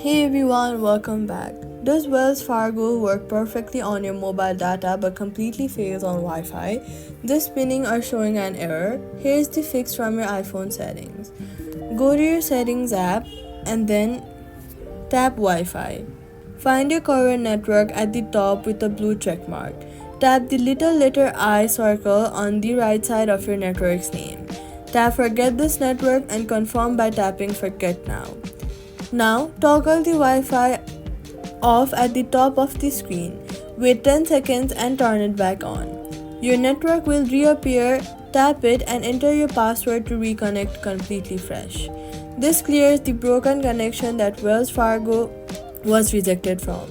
Hey everyone, welcome back. Does Wells Fargo work perfectly on your mobile data but completely fails on Wi Fi? This spinning or showing an error? Here's the fix from your iPhone settings. Go to your settings app and then tap Wi Fi. Find your current network at the top with a blue check mark. Tap the little letter I circle on the right side of your network's name. Tap Forget this network and confirm by tapping Forget Now. Now, toggle the Wi-Fi off at the top of the screen. Wait 10 seconds and turn it back on. Your network will reappear, tap it and enter your password to reconnect completely fresh. This clears the broken connection that Wells Fargo was rejected from.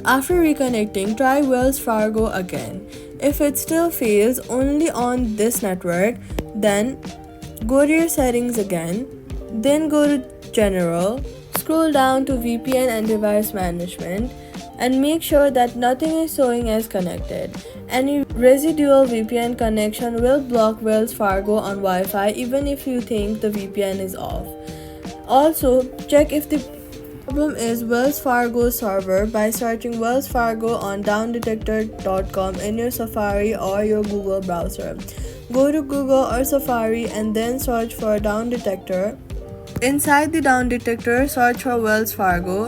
After reconnecting, try Wells Fargo again. If it still fails only on this network, then go to your settings again, then go to General. Scroll down to VPN and device management and make sure that nothing is showing as connected. Any residual VPN connection will block Wells Fargo on Wi-Fi even if you think the VPN is off. Also, check if the problem is Wells Fargo server by searching Wells Fargo on downdetector.com in your Safari or your Google browser. Go to Google or Safari and then search for Down Detector. Inside the Down Detector, search for Wells Fargo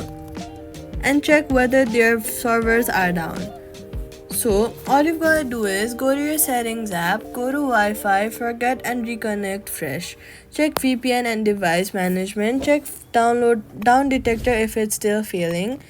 and check whether their servers are down. So, all you've got to do is go to your settings app, go to Wi-Fi, forget and reconnect fresh. Check VPN and device management, check download Down Detector if it's still failing.